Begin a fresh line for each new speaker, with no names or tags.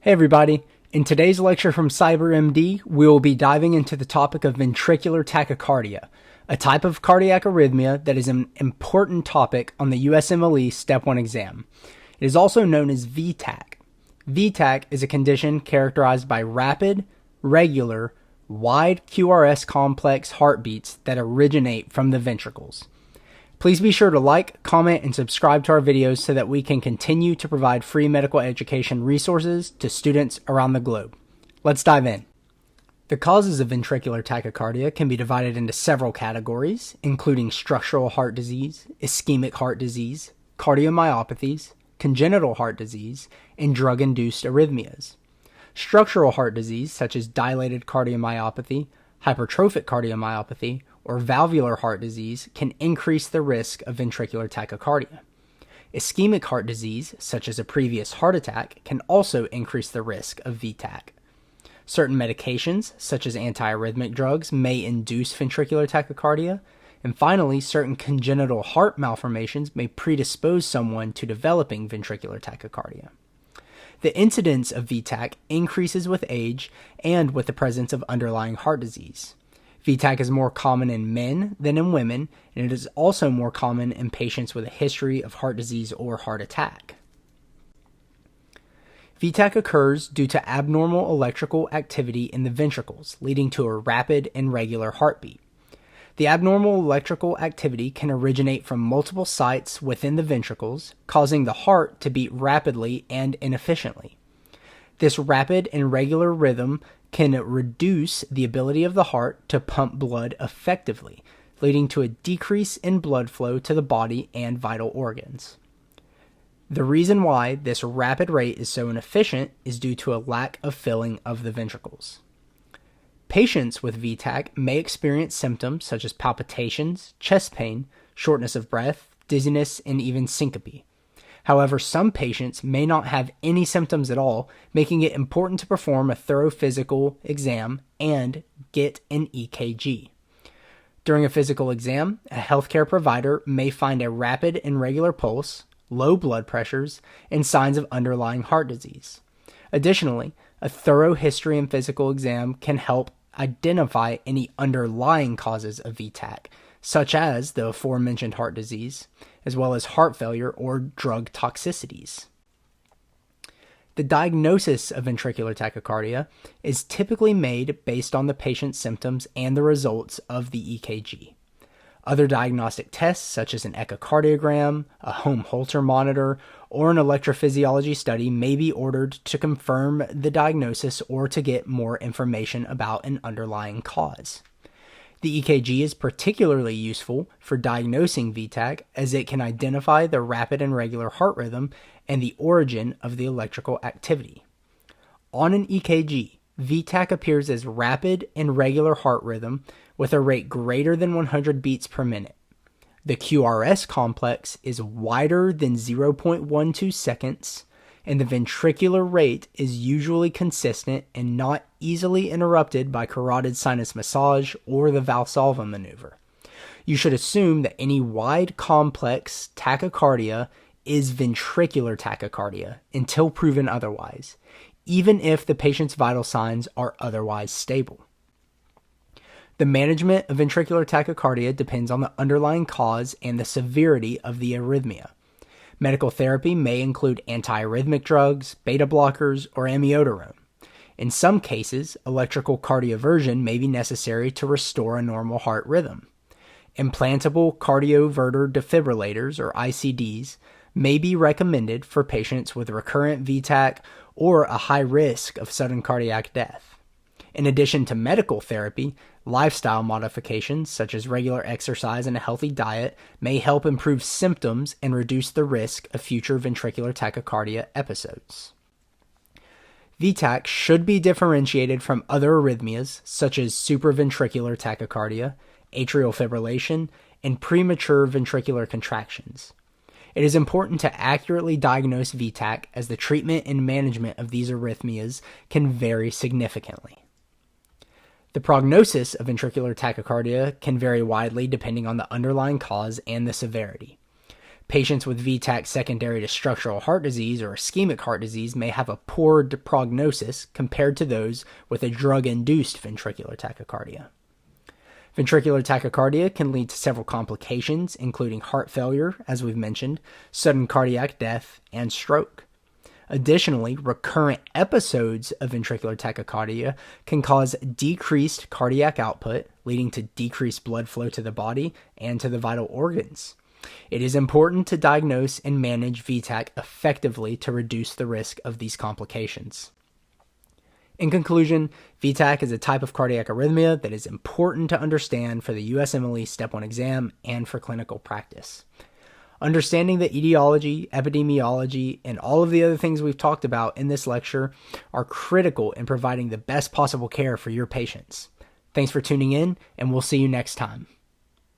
Hey everybody, in today's lecture from CyberMD, we will be diving into the topic of ventricular tachycardia, a type of cardiac arrhythmia that is an important topic on the USMLE STEP 1 exam. It is also known as VTach. VTach is a condition characterized by rapid, regular, wide QRS complex heartbeats that originate from the ventricles. Please be sure to like, comment, and subscribe to our videos so that we can continue to provide free medical education resources to students around the globe. Let's dive in. The causes of ventricular tachycardia can be divided into several categories, including structural heart disease, ischemic heart disease, cardiomyopathies, congenital heart disease, and drug-induced arrhythmias. Structural heart disease, such as dilated cardiomyopathy, hypertrophic cardiomyopathy, or valvular heart disease, can increase the risk of ventricular tachycardia. Ischemic heart disease, such as a previous heart attack, can also increase the risk of VTach. Certain medications, such as antiarrhythmic drugs, may induce ventricular tachycardia. And finally, certain congenital heart malformations may predispose someone to developing ventricular tachycardia. The incidence of VTach increases with age and with the presence of underlying heart disease. VTach is more common in men than in women, and it is also more common in patients with a history of heart disease or heart attack. VTach occurs due to abnormal electrical activity in the ventricles, leading to a rapid and regular heartbeat. The abnormal electrical activity can originate from multiple sites within the ventricles, causing the heart to beat rapidly and inefficiently. This rapid and regular rhythm can reduce the ability of the heart to pump blood effectively, leading to a decrease in blood flow to the body and vital organs. The reason why this rapid rate is so inefficient is due to a lack of filling of the ventricles. Patients with VTach may experience symptoms such as palpitations, chest pain, shortness of breath, dizziness, and even syncope. However, some patients may not have any symptoms at all, making it important to perform a thorough physical exam and get an EKG. During a physical exam, a healthcare provider may find a rapid and regular pulse, low blood pressures, and signs of underlying heart disease. Additionally, a thorough history and physical exam can help identify any underlying causes of VTach, such as the aforementioned heart disease, as well as heart failure or drug toxicities. The diagnosis of ventricular tachycardia is typically made based on the patient's symptoms and the results of the EKG. Other diagnostic tests, such as an echocardiogram, a home Holter monitor, or an electrophysiology study, may be ordered to confirm the diagnosis or to get more information about an underlying cause. The EKG is particularly useful for diagnosing VTach as it can identify the rapid and regular heart rhythm and the origin of the electrical activity. On an EKG, VTach appears as rapid and regular heart rhythm with a rate greater than 100 beats per minute. The QRS complex is wider than 0.12 seconds, and the ventricular rate is usually consistent and not easily interrupted by carotid sinus massage or the Valsalva maneuver. You should assume that any wide complex tachycardia is ventricular tachycardia until proven otherwise, even if the patient's vital signs are otherwise stable. The management of ventricular tachycardia depends on the underlying cause and the severity of the arrhythmia. Medical therapy may include antiarrhythmic drugs, beta blockers, or amiodarone. In some cases, electrical cardioversion may be necessary to restore a normal heart rhythm. Implantable cardioverter defibrillators, or ICDs, may be recommended for patients with recurrent VTach or a high risk of sudden cardiac death. In addition to medical therapy, lifestyle modifications such as regular exercise and a healthy diet may help improve symptoms and reduce the risk of future ventricular tachycardia episodes. VTach should be differentiated from other arrhythmias such as supraventricular tachycardia, atrial fibrillation, and premature ventricular contractions. It is important to accurately diagnose VTach as the treatment and management of these arrhythmias can vary significantly. The prognosis of ventricular tachycardia can vary widely depending on the underlying cause and the severity. Patients with VTach secondary to structural heart disease or ischemic heart disease may have a poor prognosis compared to those with a drug-induced ventricular tachycardia. Ventricular tachycardia can lead to several complications, including heart failure, as we've mentioned, sudden cardiac death, and stroke. Additionally, recurrent episodes of ventricular tachycardia can cause decreased cardiac output, leading to decreased blood flow to the body and to the vital organs. It is important to diagnose and manage VTach effectively to reduce the risk of these complications. In conclusion, VTach is a type of cardiac arrhythmia that is important to understand for the USMLE Step 1 exam and for clinical practice. Understanding the etiology, epidemiology, and all of the other things we've talked about in this lecture are critical in providing the best possible care for your patients. Thanks for tuning in, and we'll see you next time.